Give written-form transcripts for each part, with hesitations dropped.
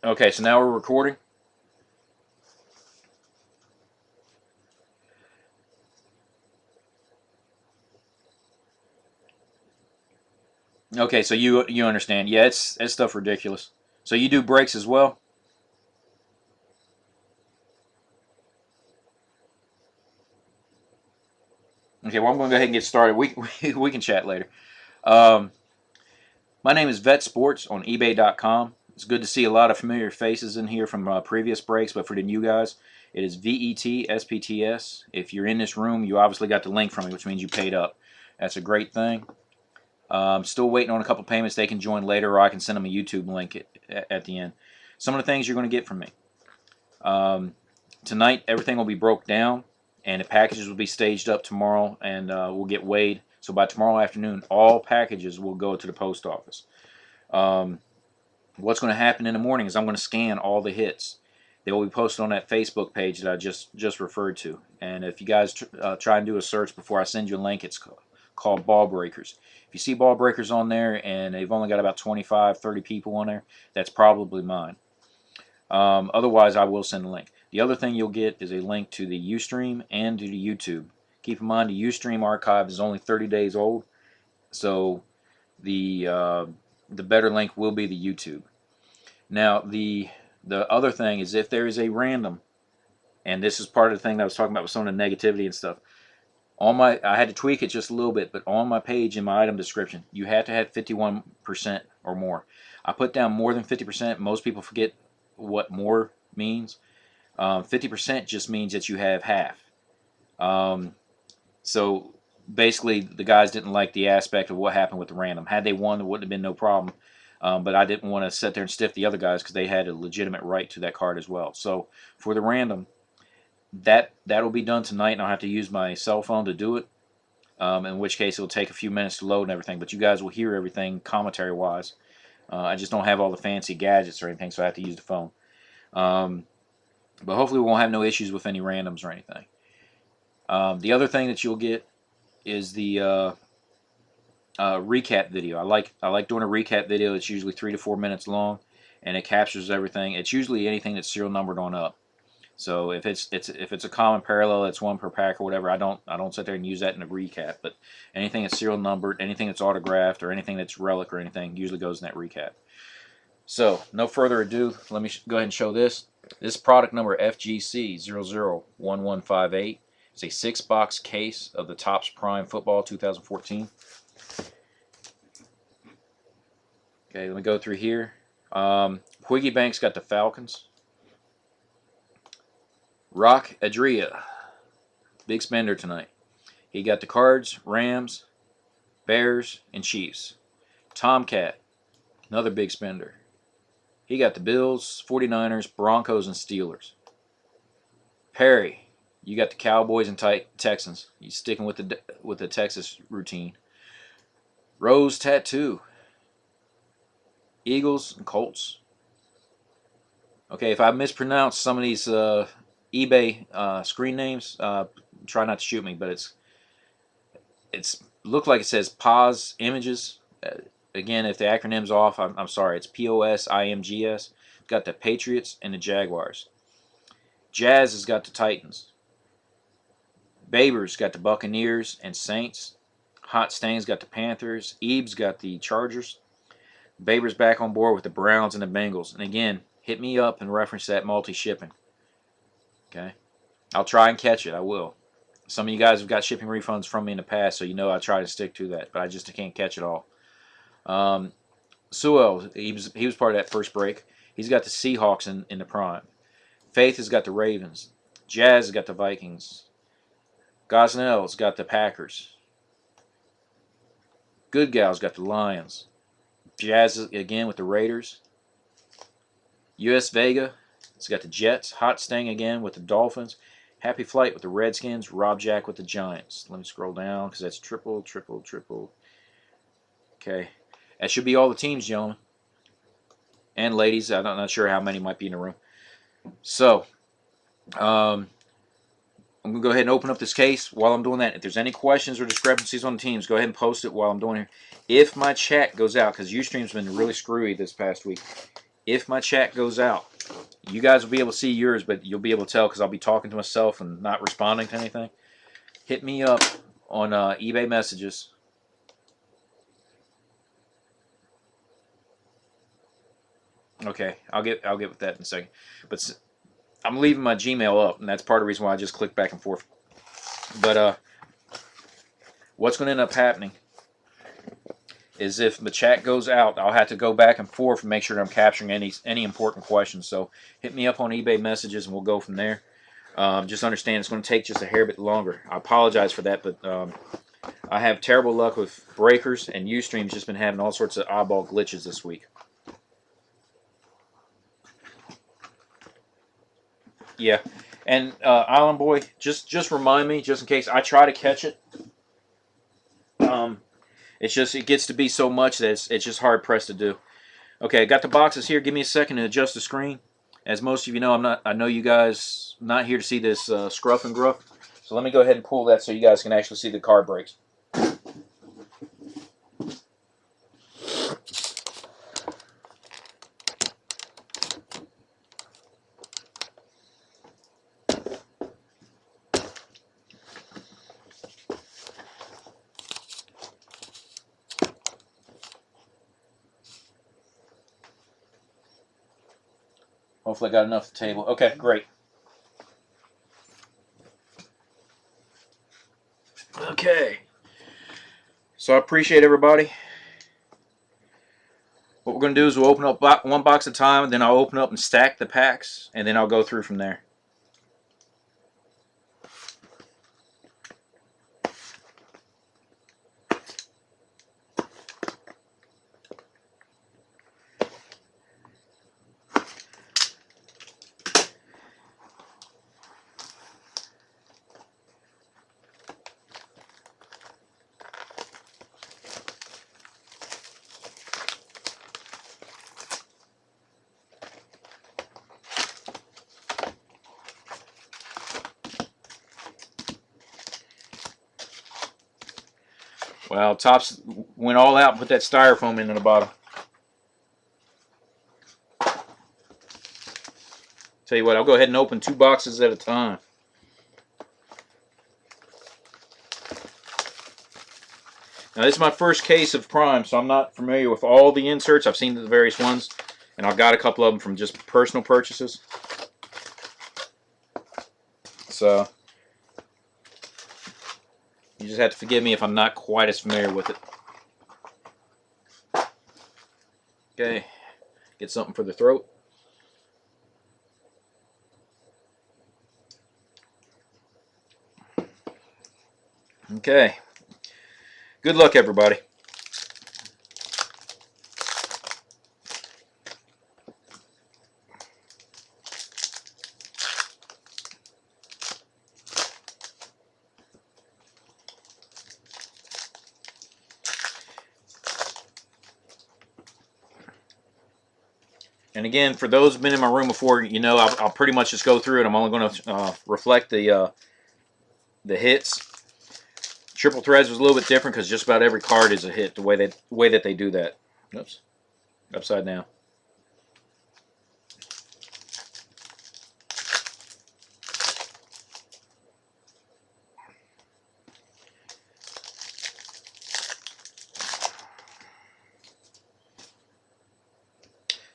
Okay, so now we're recording. Okay, so you understand. Yeah, it's stuff ridiculous. So you do breaks as well? Okay, well I'm going to go ahead and get started. We can chat later. Um, my name is Vet Sports on eBay.com. It's good to see a lot of familiar faces in here from previous breaks, but for the new guys, it is VETSPTS. If you're in this room, you obviously got the link from me, which means you paid up. That's a great thing. Still waiting on a couple payments. They can join later, or I can send them a YouTube link at the end. Some of the things you're going to get from me. Um, Tonight, everything will be broke down, and the packages will be staged up tomorrow, and we'll get weighed. So by tomorrow afternoon, all packages will go to the post office. Um, what's going to happen in the morning is I'm going to scan all the hits. They will be posted on that Facebook page that I just referred to. And if you guys try and do a search before I send you a link, it's called Ball Breakers. If you see Ball Breakers on there and they've only got about 25, 30 people on there, that's probably mine. Otherwise, I will send a link. The other thing you'll get is a link to the Ustream and to the YouTube. Keep in mind the Ustream archive is only 30 days old, so the better link will be the YouTube. Now the other thing is if there is a random, and this is part of the thing that I was talking about with some of the negativity and stuff. I had to tweak it just a little bit, but on my page in my item description, you had to have 51% or more. I put down more than 50%. Most people forget what more means. 50% just means that you have half. Um, so basically, the guys didn't like the aspect of what happened with the random. Had they won, there wouldn't have been no problem. But I didn't want to sit there and stiff the other guys because they had a legitimate right to that card as well. So for the random, that'll be done tonight, and I'll have to use my cell phone to do it. In which case, it'll take a few minutes to load and everything. But you guys will hear everything commentary-wise. I just don't have all the fancy gadgets or anything, so I have to use the phone. Um, but hopefully, we won't have no issues with any randoms or anything. The other thing that you'll get is the recap video. I like doing a recap video. It's usually 3 to 4 minutes long, and it captures everything. It's usually anything that's serial numbered on up. So if it's a common parallel, it's one per pack or whatever. I don't sit there and use that in a recap. But anything that's serial numbered, anything that's autographed, or anything that's relic or anything usually goes in that recap. So no further ado, let me go ahead and show this. This product number FGC001158. It's a 6-box case of the Topps Prime Football 2014. Okay, let me go through here. Twiggy Bank's got the Falcons. Rock Adria, big spender tonight. He got the Cards, Rams, Bears, and Chiefs. Tomcat, another big spender. He got the Bills, 49ers, Broncos, and Steelers. Perry, you got the Cowboys and Texans. He's sticking with the Texas routine. Rose Tattoo, Eagles and Colts. Okay, if I mispronounce some of these eBay screen names, try not to shoot me, but it's look like it says Pause Images. Again, if the acronym's off, I'm sorry. It's POSIMGS. It's got the Patriots and the Jaguars. Jazz has got the Titans. Babers got the Buccaneers and Saints. Hot Stain's got the Panthers. Ebbs got the Chargers. Babers back on board with the Browns and the Bengals. And again, hit me up and reference that multi-shipping. Okay? I'll try and catch it. I will. Some of you guys have got shipping refunds from me in the past, so you know I try to stick to that, but I just can't catch it all. Sewell, he was part of that first break. He's got the Seahawks in the prime. Faith has got the Ravens. Jazz has got the Vikings. Gosnell's got the Packers. Good Gal's got the Lions. Jazz again with the Raiders. US Vega has got the Jets. Hot Sting again with the Dolphins. Happy Flight with the Redskins. Rob Jack with the Giants. Let me scroll down because that's triple. Okay. That should be all the teams, gentlemen. And ladies. I'm not sure how many might be in the room. So, I'm going to go ahead and open up this case while I'm doing that. If there's any questions or discrepancies on the teams, go ahead and post it while I'm doing it. If my chat goes out, because Ustream's been really screwy this past week. if my chat goes out, you guys will be able to see yours, but you'll be able to tell because I'll be talking to myself and not responding to anything. Hit me up on eBay messages. Okay, I'll get with that in a second. But I'm leaving my Gmail up, and that's part of the reason why I just click back and forth. But what's going to end up happening is if the chat goes out, I'll have to go back and forth and make sure that I'm capturing any important questions. So hit me up on eBay messages, and we'll go from there. Just understand it's going to take just a hair bit longer. I apologize for that, but I have terrible luck with breakers, and Ustream's just been having all sorts of oddball glitches this week. Yeah, and Island Boy, just remind me, just in case I try to catch it. It gets to be so much that it's just hard pressed to do. Okay, I got the boxes here. Give me a second to adjust the screen. As most of you know, I know you guys not here to see this scruff and gruff. So let me go ahead and pull that so you guys can actually see the card breaks. Hopefully I got enough at the table. Okay, great. Okay. So I appreciate everybody. What we're going to do is we'll open up one box at a time, and then I'll open up and stack the packs, and then I'll go through from there. Well, Topps went all out and put that styrofoam in the bottom. Tell you what, I'll go ahead and open 2 boxes at a time. Now, this is my first case of Prime, so I'm not familiar with all the inserts. I've seen the various ones, and I've got a couple of them from just personal purchases. So you just have to forgive me if I'm not quite as familiar with it. Okay, get something for the throat. Okay, good luck, everybody. And again, for those who've been in my room before, you know I'll pretty much just go through it. I'm only going to reflect the hits. Triple Threads was a little bit different because just about every card is a hit. The way that they do that. Oops, upside down.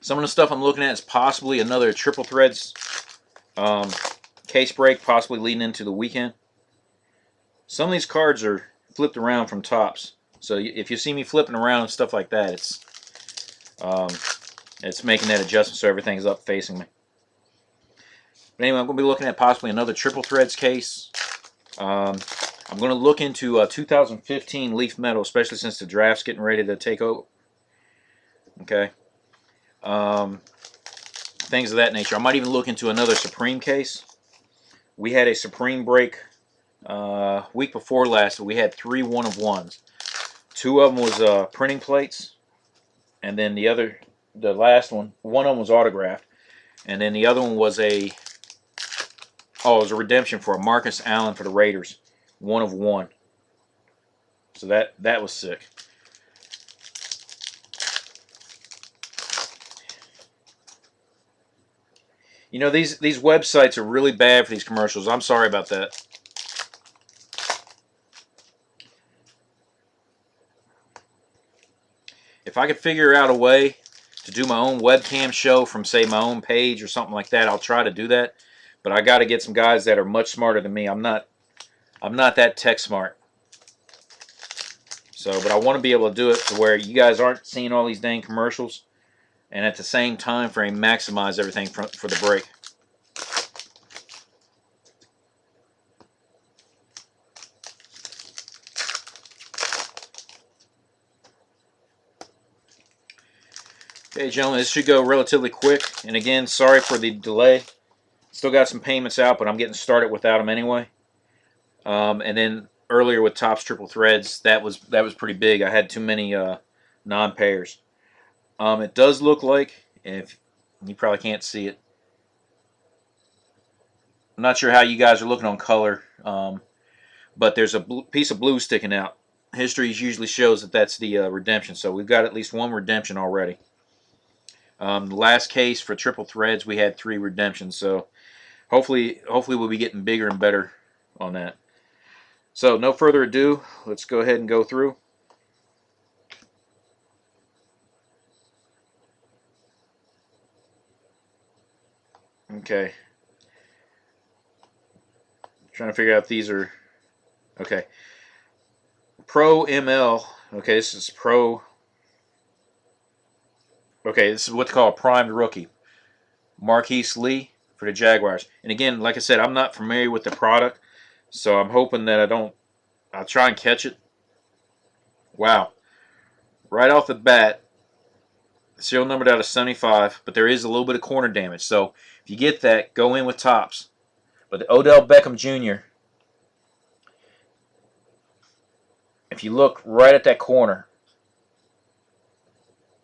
Some of the stuff I'm looking at is possibly another Triple Threads case break, possibly leading into the weekend. Some of these cards are flipped around from Topps, so if you see me flipping around and stuff like that, it's making that adjustment so everything's up facing me. But anyway, I'm going to be looking at possibly another Triple Threads case. I'm going to look into 2015 Leaf Metal, especially since the draft's getting ready to take over. Okay. Things of that nature. I might even look into another Supreme case. We had a Supreme break week before last. We had 3 1-of-1s. 2 of them was printing plates, and then the last one of them was autographed, and then the other one was it was a redemption for a Marcus Allen for the Raiders, 1-of-1. So that was sick. You know, these websites are really bad for these commercials. I'm sorry about that. If I could figure out a way to do my own webcam show from, say, my own page or something like that, I'll try to do that. But I got to get some guys that are much smarter than me. I'm not that tech smart. So, but I want to be able to do it to where you guys aren't seeing all these dang commercials, and at the same time frame maximize everything for the break. Okay, gentlemen, this should go relatively quick. And again, sorry for the delay. Still got some payments out, but I'm getting started without them anyway. And then earlier with Topps Triple Threads, that was pretty big. I had too many non-payers. It does look like, if you probably can't see it, I'm not sure how you guys are looking on color, but there's a piece of blue sticking out. History usually shows that that's the redemption, so we've got at least one redemption already. The last case for Triple Threads, we had 3 redemptions, so hopefully we'll be getting bigger and better on that. So no further ado, let's go ahead and go through. Okay. Trying to figure out if these are okay. Pro ML. Okay, this is Pro. Okay, this is what's called a primed rookie. Marquise Lee for the Jaguars. And again, like I said, I'm not familiar with the product, so I'm hoping that I'll try and catch it. Wow. Right off the bat, serial numbered out of 75, but there is a little bit of corner damage. So if you get that, go in with Topps. But the Odell Beckham Jr., if you look right at that corner,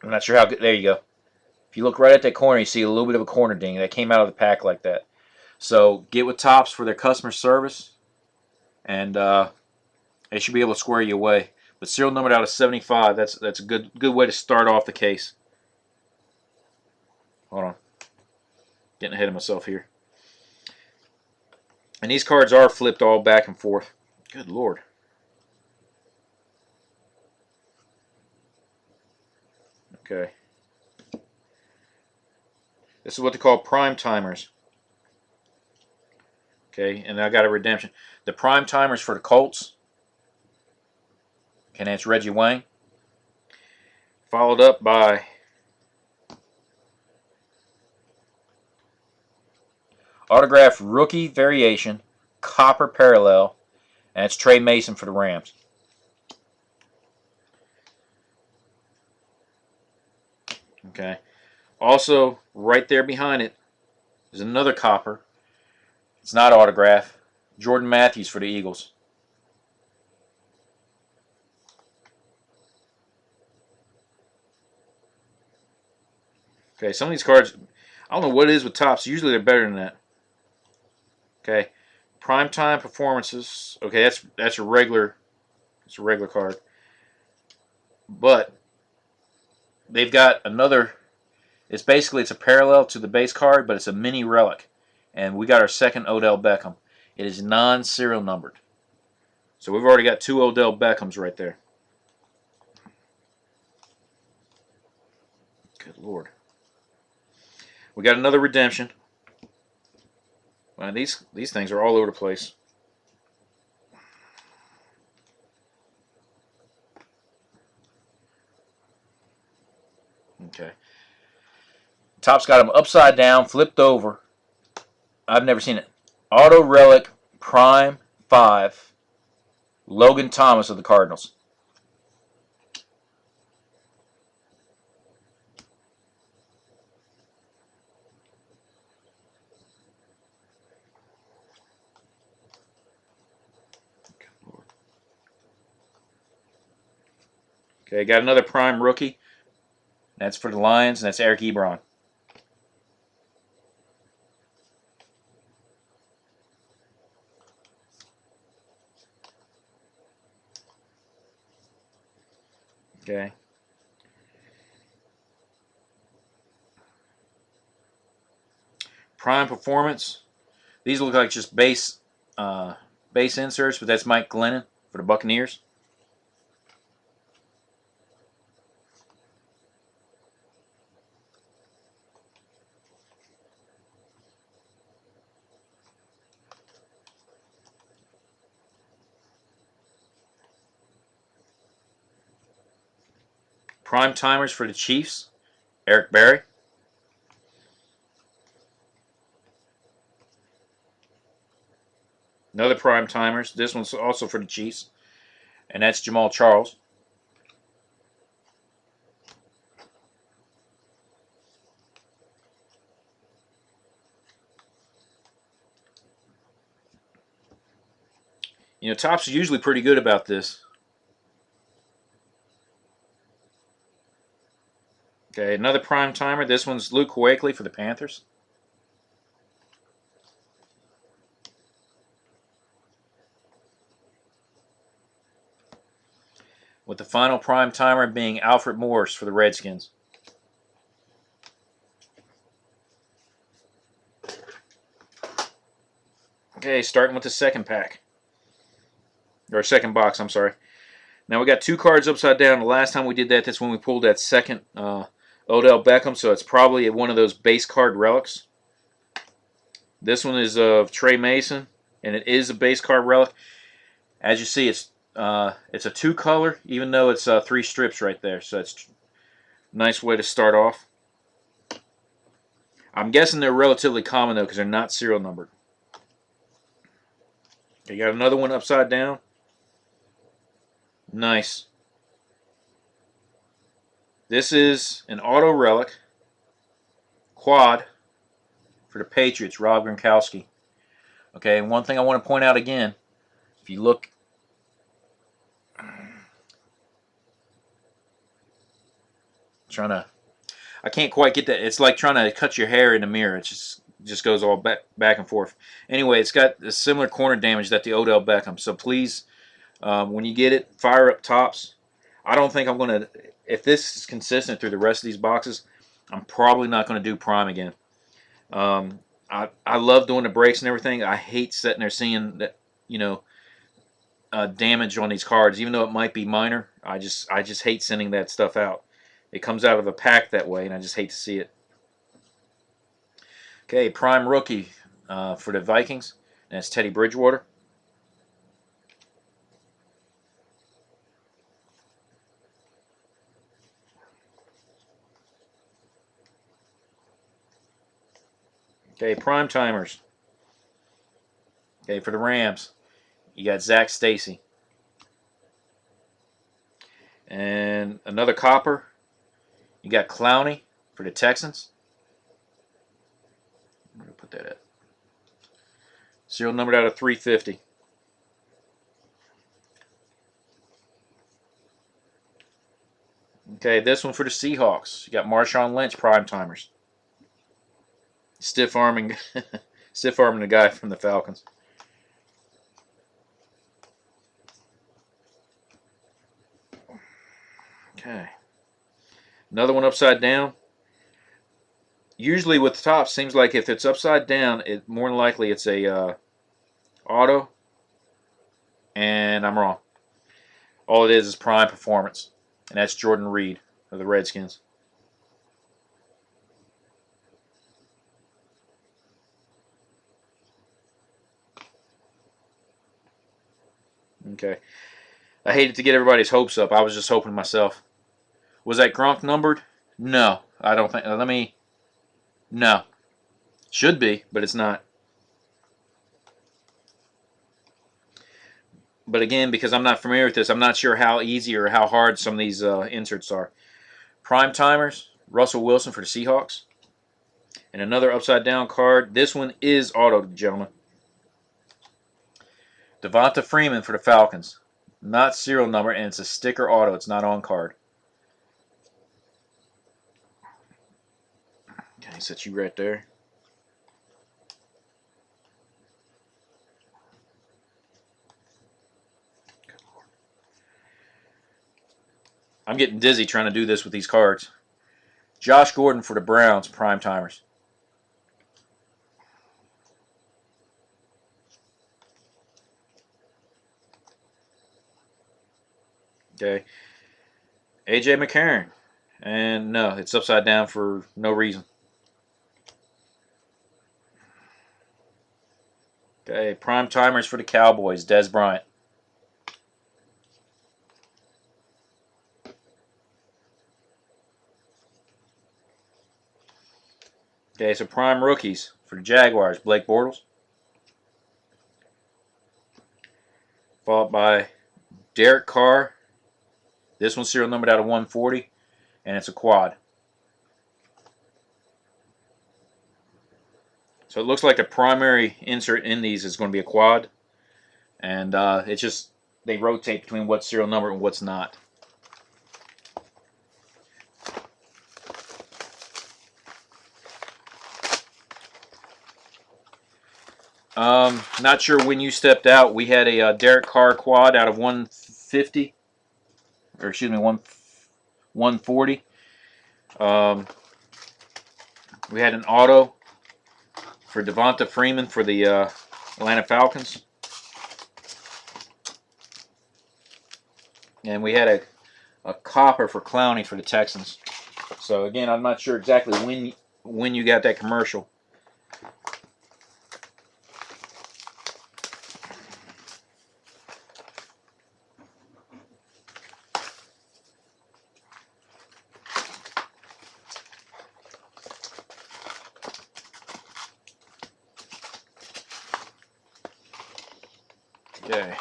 I'm not sure how good, there you go. If you look right at that corner, you see a little bit of a corner ding that came out of the pack like that. So get with Topps for their customer service, and they should be able to square you away. But serial numbered out of 75, that's a good way to start off the case. Hold on. Getting ahead of myself here. And these cards are flipped all back and forth. Good Lord. Okay. This is what they call prime timers. Okay, and I got a redemption. The prime timers for the Colts. Okay, that's Reggie Wayne. Followed up by autographed rookie variation, copper parallel, and it's Trey Mason for the Rams. Okay. Also, right there behind it is another copper. It's not autograph. Jordan Matthews for the Eagles. Okay, some of these cards, I don't know what it is with Topps. Usually they're better than that. Okay, primetime performances. Okay, that's a regular. It's a regular card. But they've got another. It's a parallel to the base card, but it's a mini relic, and we got our second Odell Beckham. It is non-serial numbered, so we've already got 2 Odell Beckhams right there. Good Lord. We got another redemption. Well, these things are all over the place. Okay. Top's got them upside down, flipped over. I've never seen it. Auto Relic Prime 5. Logan Thomas of the Cardinals. Okay, got another Prime rookie. That's for the Lions, and that's Eric Ebron. Okay. Prime Performance. These look like just base inserts, but that's Mike Glennon for the Buccaneers. Prime Timers for the Chiefs, Eric Berry. Another Prime Timers. This one's also for the Chiefs, and that's Jamal Charles. You know, Topps is usually pretty good about this. Okay, another Prime Timer. This one's Luke Kuechly for the Panthers. With the final Prime Timer being Alfred Morris for the Redskins. Okay, starting with the second pack. Or second box, I'm sorry. Now we got 2 cards upside down. The last time we did that, that's when we pulled that second Odell Beckham, so it's probably one of those base card relics. This one is of Trey Mason, and it is a base card relic. As you see, it's a 2-color, even though it's 3 strips right there, so it's a nice way to start off. I'm guessing they're relatively common, though, because they're not serial numbered. You got another one upside down. Nice. This is an auto relic quad for the Patriots, Rob Gronkowski. Okay, and one thing I want to point out again, if you look, I can't quite get that. It's like trying to cut your hair in the mirror. It just goes all back and forth. Anyway, it's got a similar corner damage that the Odell Beckham. So please, when you get it, fire up Topps. I don't think I'm going to, if this is consistent through the rest of these boxes, I'm probably not going to do Prime again. I love doing the breaks and everything. I hate sitting there seeing that, you know, damage on these cards, even though it might be minor. I just hate sending that stuff out. It comes out of a pack that way, and I just hate to see it. Okay, Prime Rookie for the Vikings, and that's Teddy Bridgewater. Okay, Prime Timers. Okay, for the Rams, you got Zach Stacy. And another copper, you got Clowney for the Texans. I'm going to put that at. Serial numbered out of 350. Okay, this one for the Seahawks. You got Marshawn Lynch Prime Timers. Stiff arming the guy from the Falcons. Okay. Another one upside down. Usually with the Topps, seems like if it's upside down, it more than likely it's a auto. And I'm wrong. All it is Prime Performance. And that's Jordan Reed of the Redskins. Okay. I hated to get everybody's hopes up. I was just hoping myself. Was that Gronk numbered? No. I don't think. No. Should be, but it's not. But again, because I'm not familiar with this, I'm not sure how easy or how hard some of these inserts are. Prime Timers, Russell Wilson for the Seahawks. And another upside down card. This one is auto, gentlemen. Devonta Freeman for the Falcons. Not serial number, and it's a sticker auto. It's not on card. Okay, set you right there. I'm getting dizzy trying to do this with these cards. Josh Gordon for the Browns, Prime Timers. Okay. AJ McCarron. And no, it's upside down for no reason. Okay. Prime timers for the Cowboys. Dez Bryant. Okay, so prime rookies for the Jaguars. Blake Bortles. Followed by Derek Carr. This one's serial numbered out of 140, and it's a quad. So it looks like the primary insert in these is going to be a quad, and it's just they rotate between what's serial number and what's not. Not sure when you stepped out. We had a Derek Carr quad out of 150, or excuse me, 140. We had an auto for Devonta Freeman for the Atlanta Falcons. And we had a copper for Clowney for the Texans. So again, I'm not sure exactly when you got that commercial. Okay.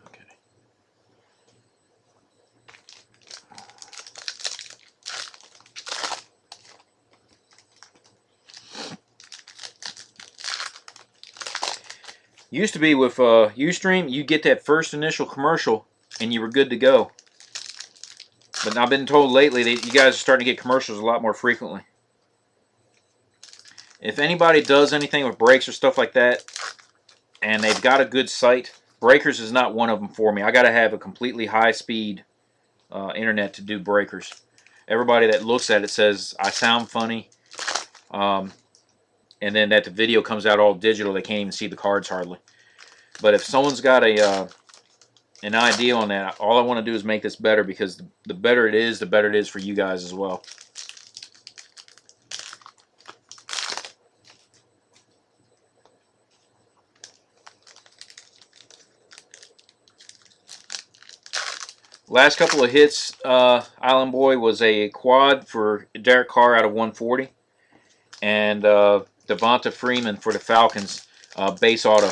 Okay. Used to be with Ustream, you get that first initial commercial and you were good to go. But I've been told lately that you guys are starting to get commercials a lot more frequently. If anybody does anything with breaks or stuff like that, and they've got a good site, Breakers is not one of them for me. I got to have a completely high-speed internet to do Breakers. Everybody that looks at it says I sound funny, and then that the video comes out all digital, they can't even see the cards hardly. But if someone's got an idea on that, all I want to do is make this better, because the better it is, the better it is for you guys as well. Last couple of hits, Island Boy was a quad for Derek Carr out of 140, and Devonta Freeman for the Falcons, base auto.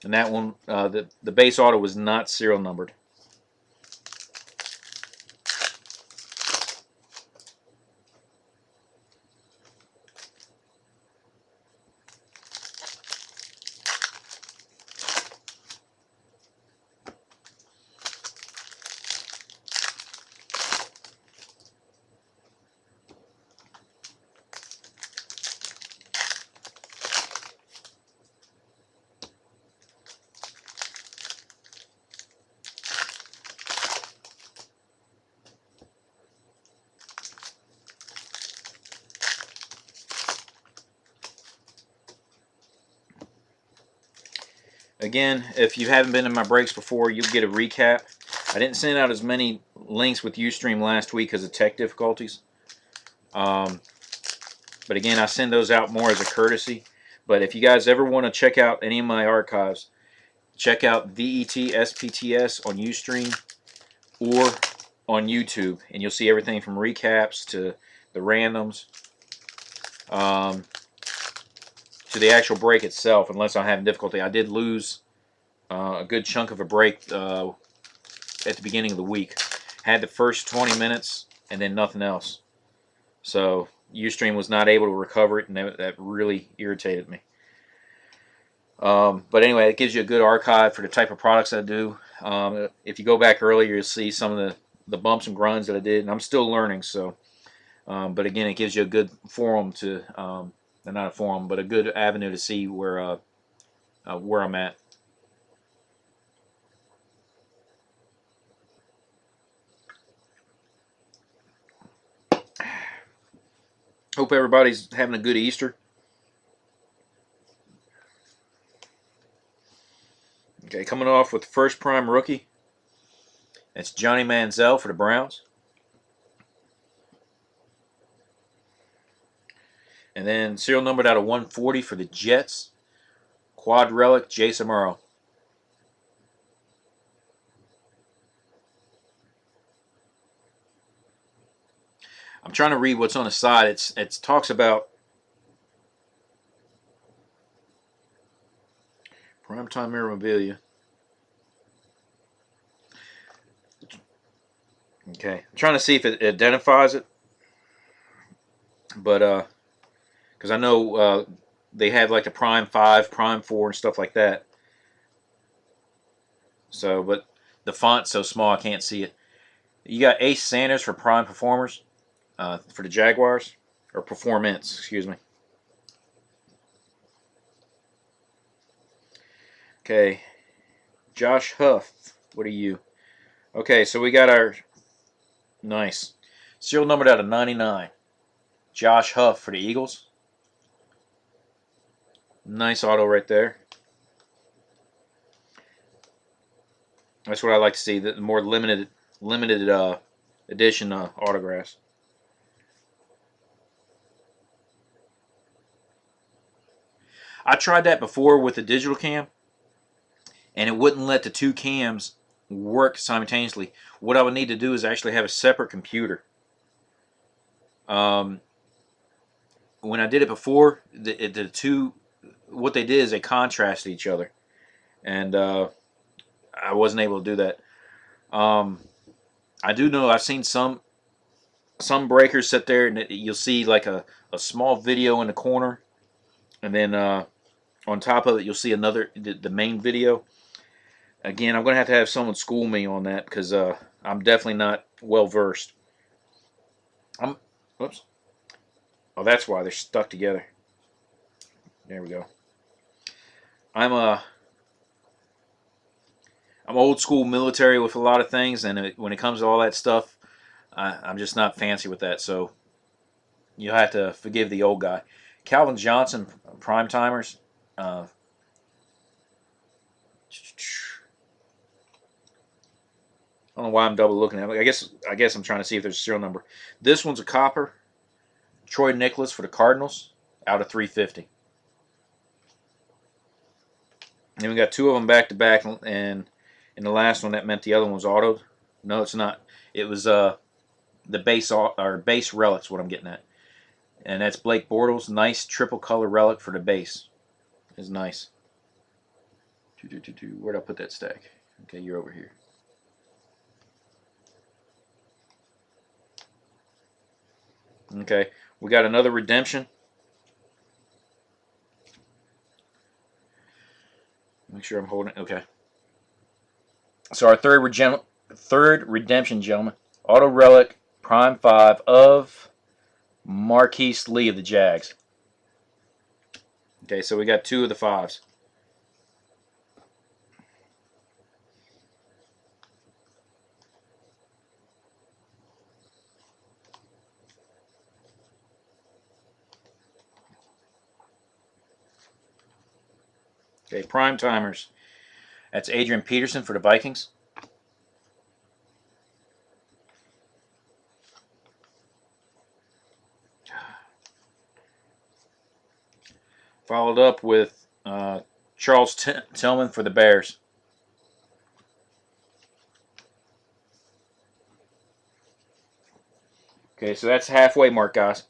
And that one, the base auto was not serial numbered. Again, if you haven't been in my breaks before, you'll get a recap. I didn't send out as many links with Ustream last week because of tech difficulties. But again, I send those out more as a courtesy. But if you guys ever want to check out any of my archives, check out VETSPTS on Ustream or on YouTube, and you'll see everything from recaps to the randoms to the actual break itself. Unless I'm having difficulty, I did lose a good chunk of a break at the beginning of the week. Had the first 20 minutes and then nothing else. So Ustream was not able to recover it, and that really irritated me. But anyway, it gives you a good archive for the type of products I do. If you go back earlier, you'll see some of the bumps and grinds that I did, and I'm still learning. So, but again, it gives you a good forum to, not a forum, but a good avenue to see where I'm at. Hope everybody's having a good Easter. coming off with the first prime rookie. It's Johnny Manziel for the Browns. And then serial numbered out of 140 for the Jets. Quad relic, Jason Murrow. I'm trying to read what's on the side. It talks about primetime memorabilia. Okay, I'm trying to see if it identifies it, but because I know they have like the Prime 5, Prime 4, and stuff like that. So, but the font's so small I can't see it. You got Ace Sanders for Prime Performers for the Jaguars, or Performance, excuse me. Okay, Josh Huff, what are you? Okay, so we got our nice serial numbered out of 99. Josh Huff for the Eagles. Nice auto right there. That's what I like to see. The more limited edition autographs. I tried that before with the digital cam, and it wouldn't let the two cams work simultaneously. What I would need to do is actually have a separate computer. When I did it before, the two, what they did is they contrasted each other, and I wasn't able to do that. I do know I've seen some breakers sit there, and you'll see like a small video in the corner, and then on top of it you'll see another the main video. Again, I'm going to have someone school me on that because I'm definitely not well versed. Whoops. Oh, that's why they're stuck together. There we go. I'm old school military with a lot of things, and when it comes to all that stuff, I'm just not fancy with that. So you'll have to forgive the old guy. Calvin Johnson, prime timers. I don't know why I'm double looking at it. I guess I'm trying to see if there's a serial number. This one's a copper. Troy Nicholas for the Cardinals, out of 350. And then we got two of them back to back, and in the last one that meant the other one was autoed. No, it's not. It was the base relics. What I'm getting at, and that's Blake Bortles. Nice triple color relic for the base. Is nice. Where'd I put that stack? Okay, you're over here. Okay, we got another redemption. Make sure I'm holding it. Okay. So our third redemption, gentlemen. Auto relic, prime 5 of Marquise Lee of the Jags. Okay, so we got two of the 5s. Okay, prime timers. That's Adrian Peterson for the Vikings. Followed up with Charles Tillman for the Bears. Okay, so that's halfway mark, guys.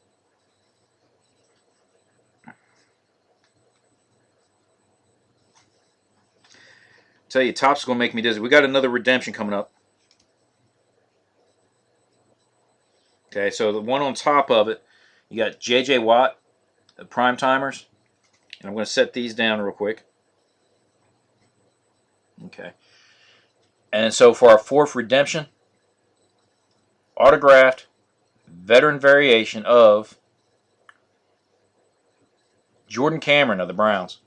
Tell you, Topps is going to make me dizzy. We got another redemption coming up. Okay, so the one on top of it, you got J.J. Watt, the prime timers. And I'm going to set these down real quick. Okay. And so for our fourth redemption, autographed veteran variation of Jordan Cameron of the Browns.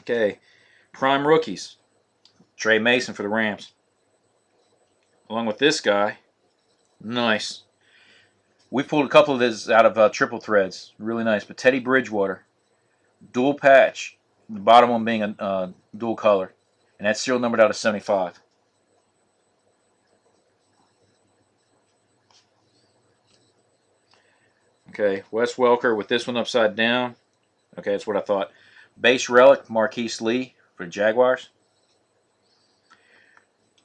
Okay. Prime rookies. Trey Mason for the Rams. Along with this guy. Nice. We pulled a couple of these out of triple threads. Really nice. But Teddy Bridgewater, dual patch. The bottom one being a dual color. And that's serial numbered out of 75. Okay, Wes Welker with this one upside down. Okay, that's what I thought. Base relic, Marquise Lee for the Jaguars.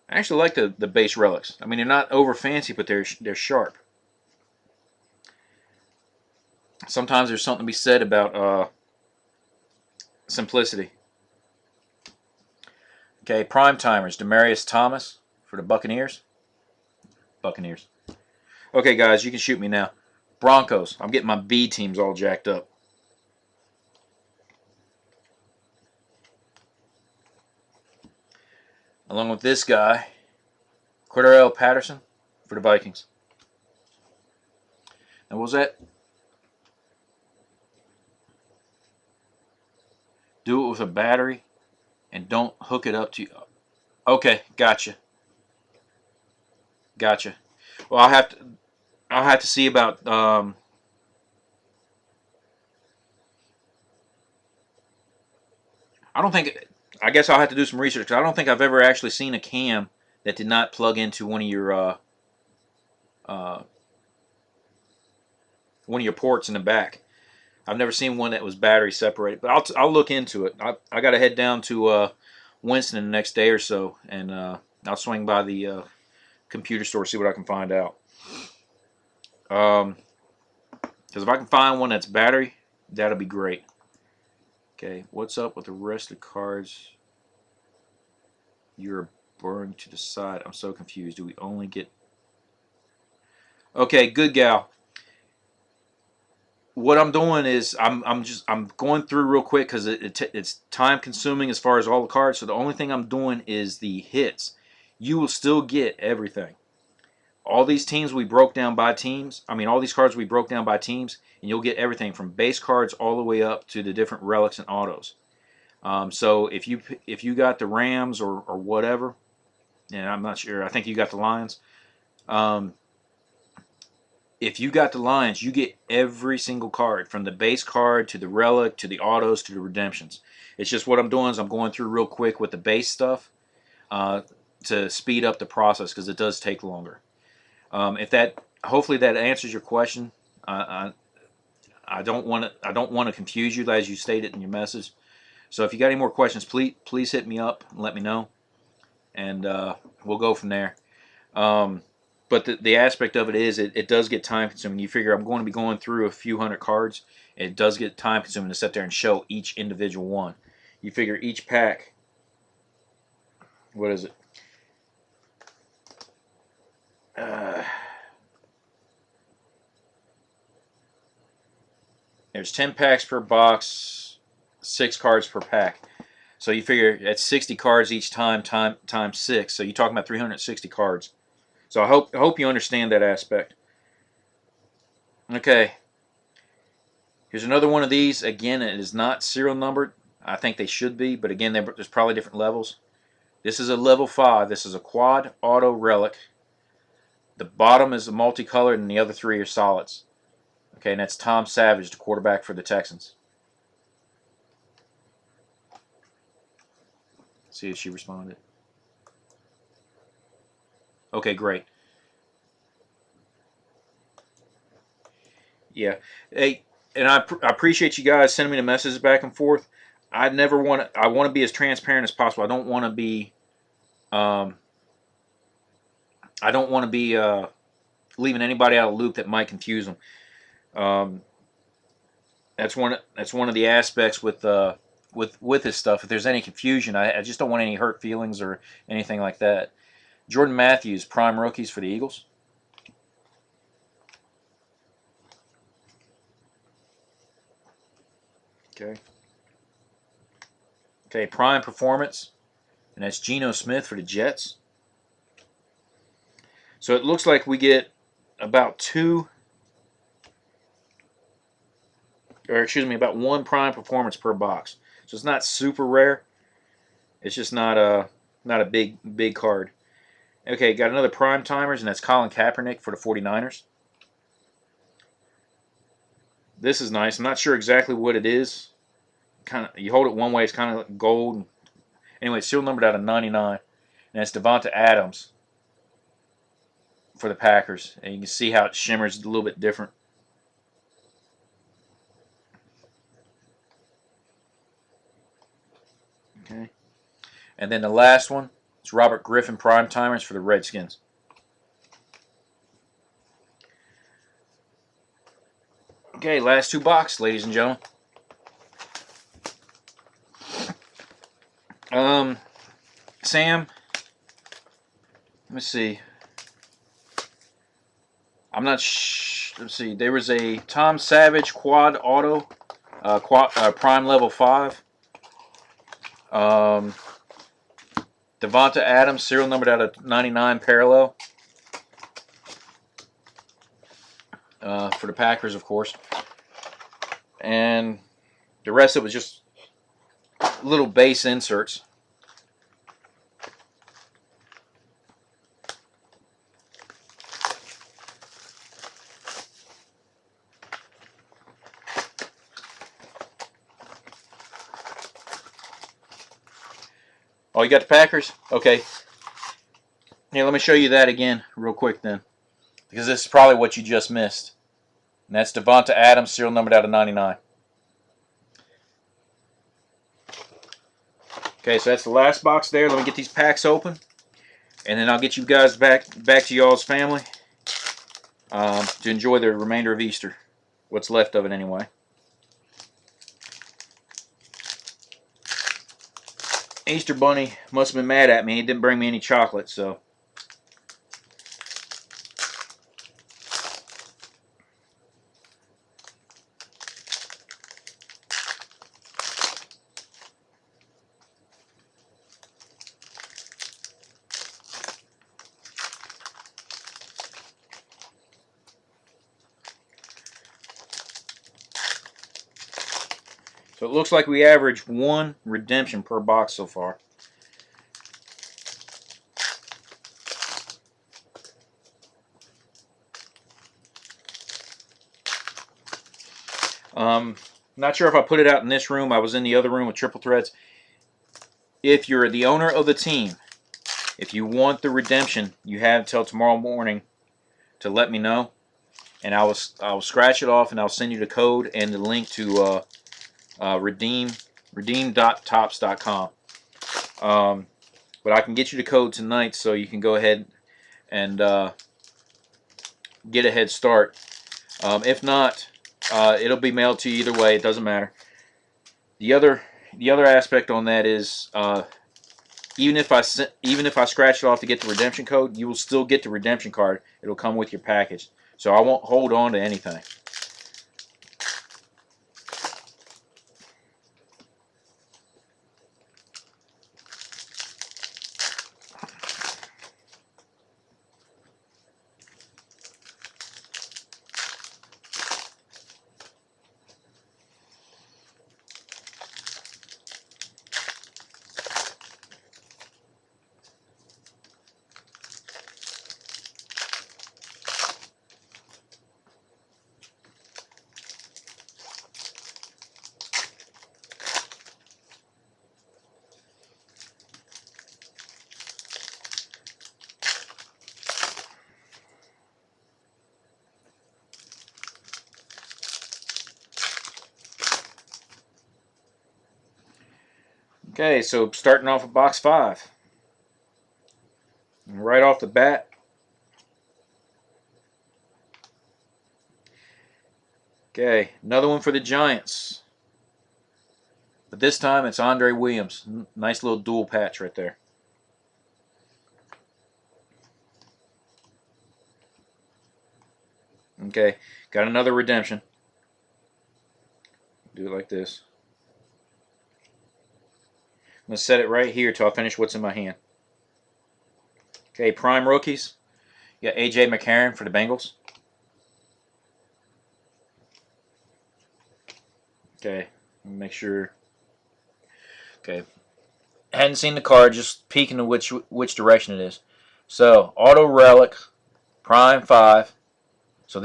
I actually like the base relics. I mean, they're not over fancy, but they're sharp. Sometimes there's something to be said about simplicity. Okay, prime timers, Demaryius Thomas for the Buccaneers. Buccaneers. Okay, guys, you can shoot me now. Broncos. I'm getting my B teams all jacked up. Along with this guy, Cordarrelle Patterson for the Vikings. And what was that? Do it with a battery and don't hook it up to you. Okay, gotcha. Gotcha. Well, I'll have to see about I don't think I guess I'll have to do some research. I don't think I've ever actually seen a cam that did not plug into uh, one of your ports in the back. I've never seen one that was battery separated, but I'll look into it. I got to head down to Winston the next day or so, and I'll swing by the computer store, see what I can find out. Because if I can find one that's battery, that'll be great. Okay, what's up with the rest of the cards? You're burned to the side. I'm so confused. Do we only get... Okay, good gal. What I'm doing is I'm going through real quick because it's time consuming as far as all the cards. So the only thing I'm doing is the hits. You will still get everything. All these teams we broke down by teams. I mean, all these cards we broke down by teams, and you'll get everything from base cards all the way up to the different relics and autos. So if you got the Rams or whatever, and I'm not sure, I think you got the Lions. If you got the Lions, you get every single card, from the base card to the relic to the autos to the redemptions. It's just what I'm doing is I'm going through real quick with the base stuff to speed up the process because it does take longer. Hopefully that answers your question. I don't want to confuse you as you stated in your message. So if you got any more questions, please hit me up and let me know, and we'll go from there. But the aspect of it is it does get time consuming. You figure I'm going to be going through a few hundred cards. It does get time consuming to sit there and show each individual one. You figure each pack, what is it? There's 10 packs per box, 6 cards per pack. So you figure that's 60 cards each time, times 6. So you're talking about 360 cards. So I hope you understand that aspect. Okay. Here's another one of these. Again, it is not serial numbered. I think they should be, but again, there's probably different levels. This is a level 5. This is a quad auto relic. The bottom is a multicolored, and the other 3 are solids. Okay, and that's Tom Savage, the quarterback for the Texans. See if she responded. Okay, great. Yeah. Hey, and I appreciate you guys sending me the messages back and forth. I want to be as transparent as possible. I don't want to be leaving anybody out of the loop that might confuse them. That's one of the aspects with this stuff. If there's any confusion, I just don't want any hurt feelings or anything like that. Jordan Matthews, prime rookies for the Eagles. Okay. Okay, prime performance, and that's Geno Smith for the Jets. So it looks like we get about about 1 prime performance per box. So it's not super rare. It's just not a big card. Okay, got another prime timers, and that's Colin Kaepernick for the 49ers. This is nice. I'm not sure exactly what it is. Kind of, you hold it one way, it's kind of gold. Anyway, it's serial numbered out of 99, and it's Devonta Adams for the Packers. And you can see how it shimmers a little bit different. Okay. And then the last one is Robert Griffin Prime Timers for the Redskins. Okay, last two boxes, ladies and gentlemen. Sam, let me see. I'm not let's see. There was a Tom Savage quad auto, prime level 5. Devonta Adams, serial numbered out of 99 parallel. For the Packers, of course. And the rest of it was just little base inserts. Oh, you got the Packers? Okay. Here, let me show you that again real quick then. Because this is probably what you just missed. And that's Devonta Adams, serial numbered out of 99. Okay, so that's the last box there. Let me get these packs open. And then I'll get you guys back to y'all's family to enjoy the remainder of Easter. What's left of it anyway. Easter Bunny must have been mad at me. He didn't bring me any chocolate, so. So it looks like we averaged 1 redemption per box so far. Not sure if I put it out in this room. I was in the other room with Triple Threads. If you're the owner of the team, if you want the redemption, you have until tomorrow morning to let me know, and I will scratch it off and I'll send you the code and the link to redeem.topps.com. But I can get you the code tonight, so you can go ahead and get a head start. If not, it'll be mailed to you either way. It doesn't matter. The other aspect on that is even if I scratch it off to get the redemption code, you will still get the redemption card. It'll come with your package. So I won't hold on to anything. Okay, so starting off with box 5. Right off the bat, okay, another one for the Giants. But this time it's Andre Williams. Nice little dual patch right there. Okay, got another redemption. Do it like this. I'm going to set it right here till I finish what's in my hand. Okay, prime rookies. You got A.J. McCarron for the Bengals. Okay, make sure. Okay, I hadn't seen the card, just peeking to which direction it is. So, auto relic, prime 5. So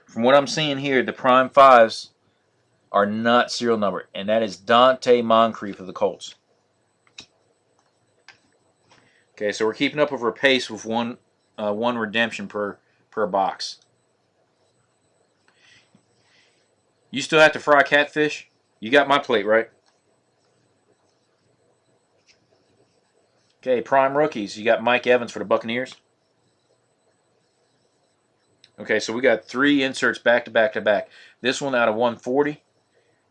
from what I'm seeing here, the prime 5s are not serial numbered, and that is Dante Moncrief of the Colts. Okay, so we're keeping up with our pace with one redemption per box. You still have to fry catfish? You got my plate, right? Okay, prime rookies. You got Mike Evans for the Buccaneers. Okay, so we got 3 inserts back to back to back. This one out of 140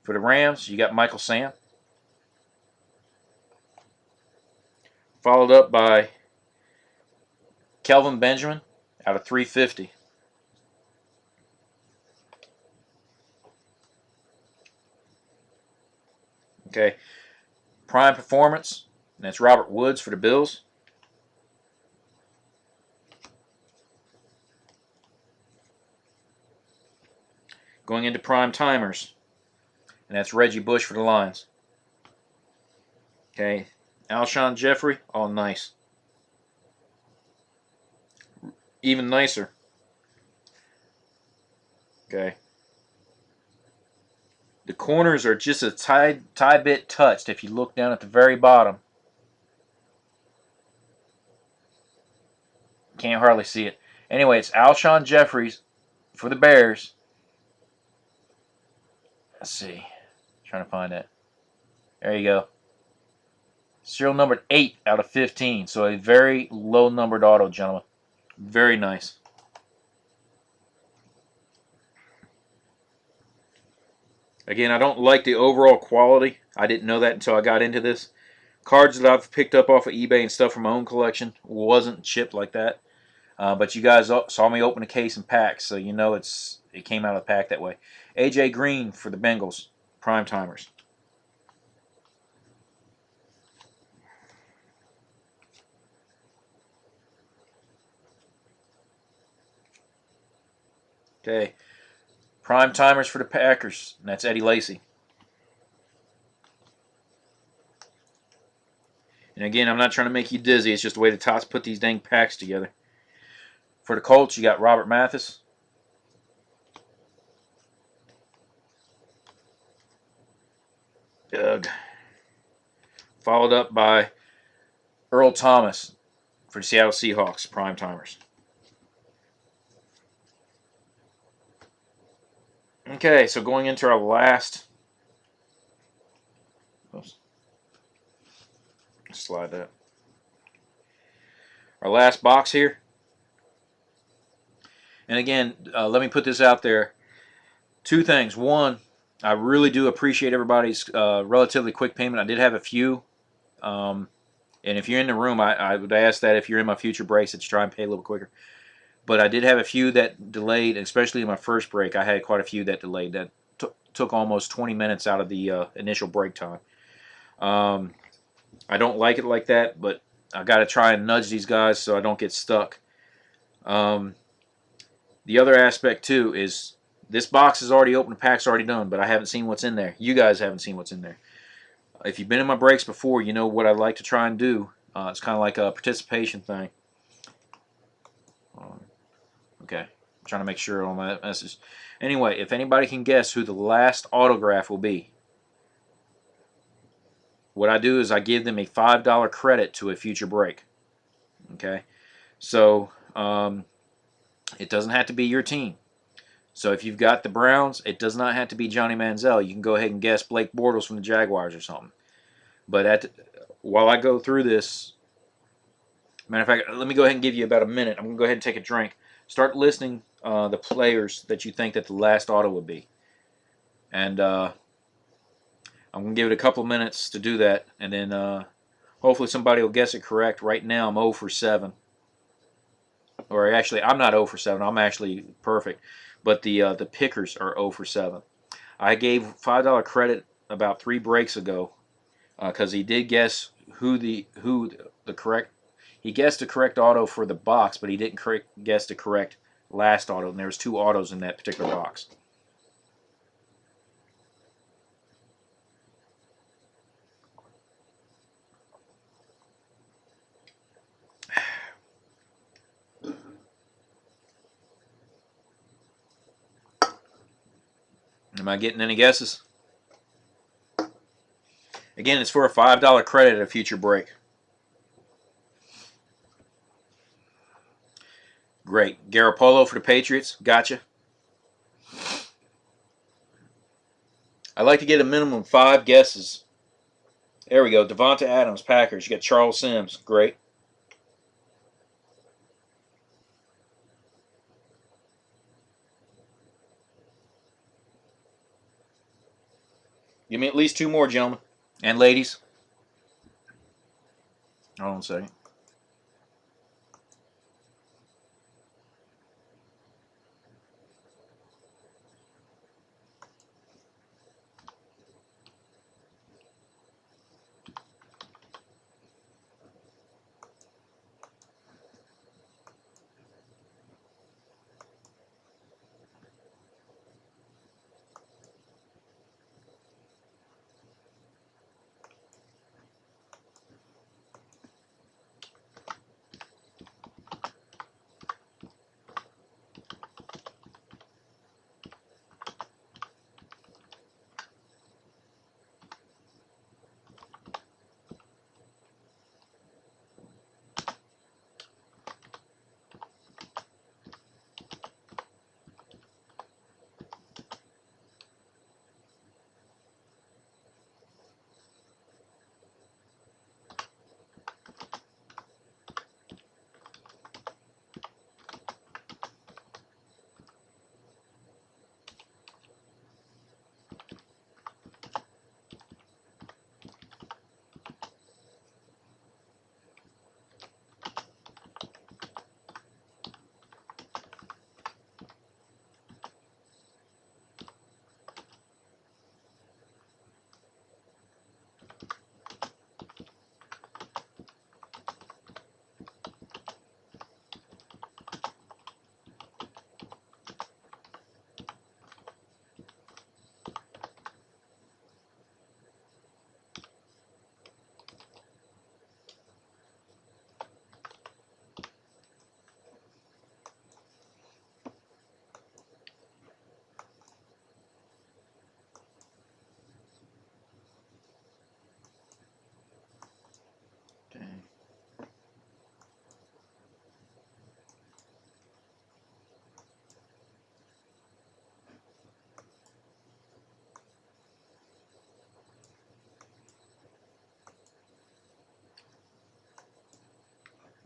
for the Rams. You got Michael Sam. Followed up by Kelvin Benjamin out of 350. Okay, prime performance. And that's Robert Woods for the Bills. Going into prime timers. And that's Reggie Bush for the Lions. Okay, Alshon Jeffrey, all nice. Even nicer. Okay. The corners are just a tie bit touched if you look down at the very bottom. Can't hardly see it. Anyway, it's Alshon Jeffries for the Bears. Let's see. Trying to find it. There you go. Serial number 8 out of 15. So a very low numbered auto, gentlemen. Very nice. Again, I don't like the overall quality. I didn't know that until I got into this. Cards that I've picked up off of eBay and stuff from my own collection wasn't chipped like that. But you guys saw me open a case and pack, so you know it came out of the pack that way. AJ Green for the Bengals, prime timers. Okay, prime timers for the Packers, and that's Eddie Lacy. And again, I'm not trying to make you dizzy. It's just the way the Tots put these dang packs together. For the Colts, you got Robert Mathis. Ugh. Followed up by Earl Thomas for the Seattle Seahawks, prime timers. Okay, so going into our last. Oops, slide that. Our last box here. And again, let me put this out there. 2 things. One, I really do appreciate everybody's relatively quick payment. I did have a few. And if you're in the room, I would ask that if you're in my future breaks that you try and pay a little quicker. But I did have a few that delayed, especially in my first break. I had quite a few that delayed. That took almost 20 minutes out of the initial break time. I don't like it like that, but I got to try and nudge these guys so I don't get stuck. The other aspect, too, is this box is already open, the pack's already done, but I haven't seen what's in there. You guys haven't seen what's in there. If you've been in my breaks before, you know what I like to try and do. It's kind of like a participation thing. Okay, I'm trying to make sure on my message. Anyway, if anybody can guess who the last autograph will be, what I do is I give them a $5 credit to a future break. Okay, so it doesn't have to be your team. So if you've got the Browns, it does not have to be Johnny Manziel. You can go ahead and guess Blake Bortles from the Jaguars or something. But while I go through this, matter of fact, let me go ahead and give you about a minute. I'm going to go ahead and take a drink. Start listing the players that you think that the last auto would be. And I'm going to give it a couple minutes to do that. And then hopefully somebody will guess it correct. Right now I'm 0 for 7. Or actually, I'm not 0 for 7. I'm actually perfect. But the pickers are 0 for 7. I gave $5 credit about 3 breaks ago because he did guess who the correct. He guessed the correct auto for the box, but he didn't guess the correct last auto, and there was 2 autos in that particular box. Am I getting any guesses? Again, it's for a $5 credit at a future break. Great. Garoppolo for the Patriots. Gotcha. I like to get a minimum of 5 guesses. There we go. Devonta Adams, Packers. You got Charles Sims. Great. Give me at least 2 more, gentlemen. And ladies. Hold on a second.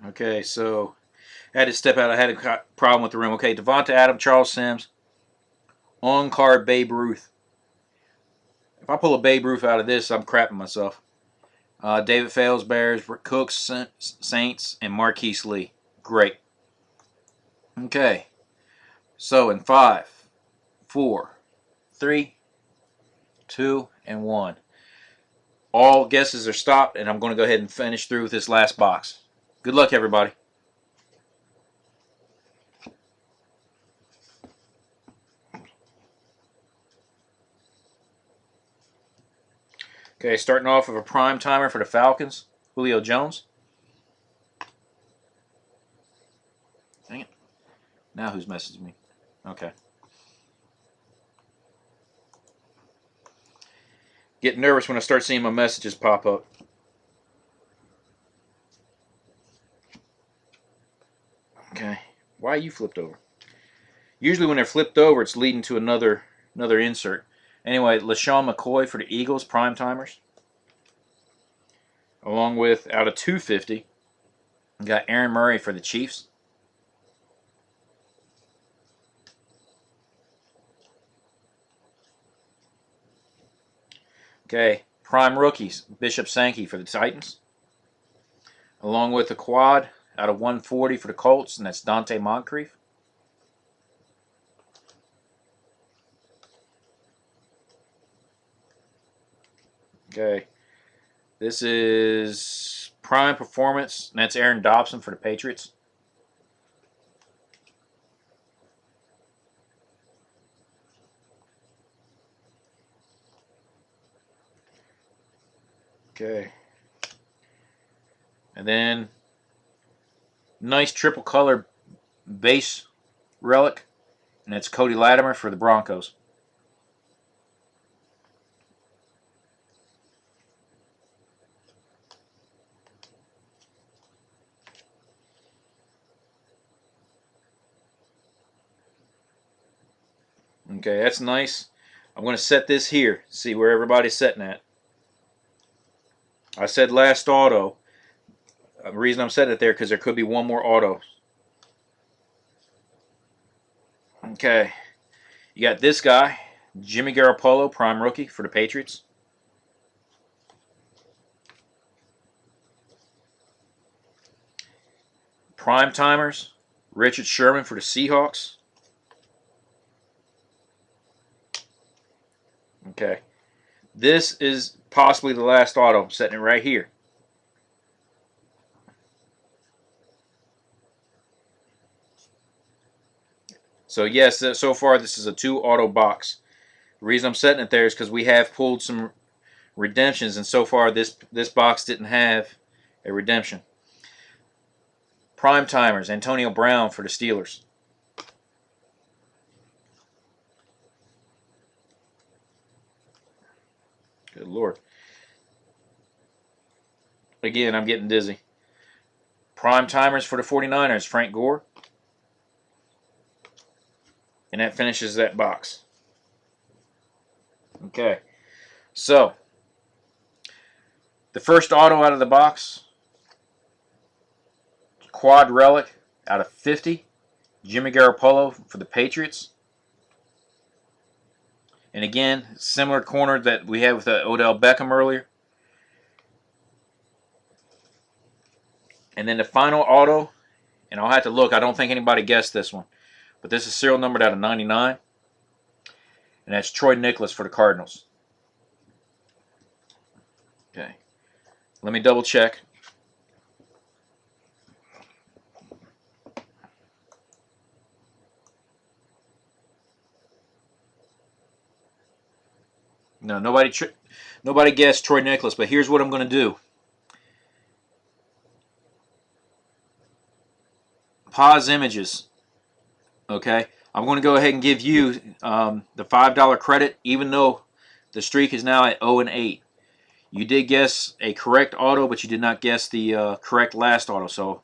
Okay, so I had to step out. I had a problem with the room. Okay, Devonta Adams, Charles Sims, on card Babe Ruth. If I pull a Babe Ruth out of this, I'm crapping myself. David Fales, Bears, Cooks, Saints, and Marquise Lee. Great. Okay, so in 5, 4, 3, 2, and 1. All guesses are stopped, and I'm going to go ahead and finish through with this last box. Good luck, everybody. Okay, starting off with a prime timer for the Falcons, Julio Jones. Dang it. Now who's messaging me? Okay. Get nervous when I start seeing my messages pop up. Okay. Why are you flipped over? Usually when they're flipped over, it's leading to another insert. Anyway, LaShawn McCoy for the Eagles, prime timers. Along with, out of 250, we got Aaron Murray for the Chiefs. Okay, prime rookies, Bishop Sankey for the Titans. Along with the quad, out of 140 for the Colts, and that's Dante Moncrief. Okay, this is prime performance, and that's Aaron Dobson for the Patriots. Okay. And then, nice triple color base relic, and that's Cody Latimer for the Broncos. Okay, that's nice. I'm going to set this here. See where everybody's setting at. I said last auto. The reason I'm setting it there because there could be one more auto. Okay. You got this guy, Jimmy Garoppolo, prime rookie for the Patriots. Prime timers, Richard Sherman for the Seahawks. Okay. This is possibly the last auto. I'm setting it right here. So yes, so far this is a 2 auto box. The reason I'm setting it there is because we have pulled some redemptions, and so far this box didn't have a redemption. Prime timers, Antonio Brown for the Steelers. Good Lord. Again, I'm getting dizzy. Prime timers for the 49ers, Frank Gore. And that finishes that box. Okay. So, the first auto out of the box, quad relic out of 50, Jimmy Garoppolo for the Patriots. And again, similar corner that we had with Odell Beckham earlier. And then the final auto, and I'll have to look, I don't think anybody guessed this one, but this is serial numbered out of 99, and that's Troy Nicholas for the Cardinals. Okay, let me double check. No, nobody guessed Troy Nicholas, but here's what I'm going to do. Pause images. Okay, I'm going to go ahead and give you the $5 credit, even though the streak is now at 0-8. You did guess a correct auto, but you did not guess the correct last auto. So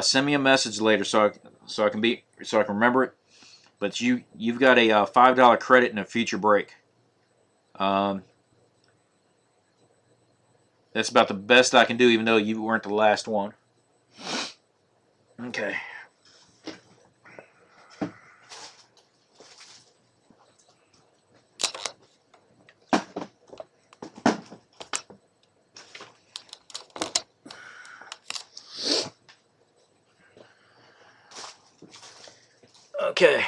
send me a message later so I can remember it. But you've got a $5 credit in a future break. That's about the best I can do, even though you weren't the last one. Okay. Okay.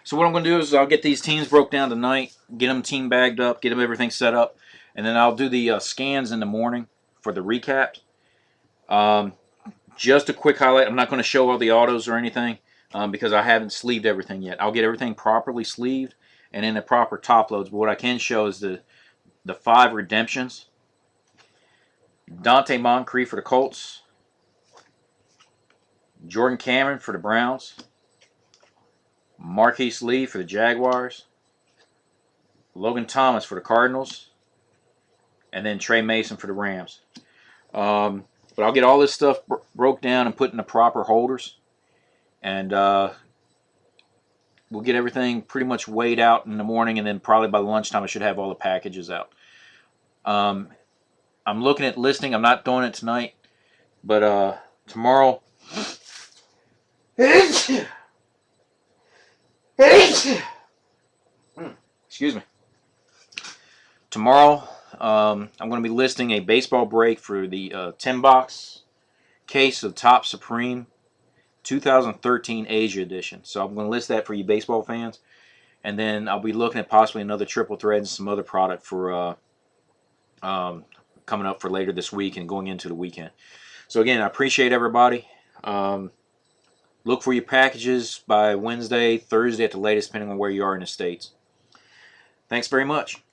So what I'm going to do is I'll get these teams broke down tonight, get them team bagged up, get them everything set up, and then I'll do the scans in the morning for the recap. Just a quick highlight. I'm not going to show all the autos or anything because I haven't sleeved everything yet. I'll get everything properly sleeved and in the proper top loads. But what I can show is the 5 redemptions. Dante Moncrief for the Colts. Jordan Cameron for the Browns. Marquise Lee for the Jaguars. Logan Thomas for the Cardinals. And then Trey Mason for the Rams. But I'll get all this stuff broke down and put in the proper holders. And we'll get everything pretty much weighed out in the morning. And then probably by lunchtime I should have all the packages out. I'm looking at listing. I'm not doing it tonight. But tomorrow... Excuse me. Tomorrow, I'm going to be listing a baseball break for the 10 box case of Topps Supreme 2013 Asia Edition. So I'm going to list that for you baseball fans. And then I'll be looking at possibly another triple thread and some other product for coming up for later this week and going into the weekend. So again, I appreciate everybody. Look for your packages by Wednesday, Thursday at the latest, depending on where you are in the States. Thanks very much.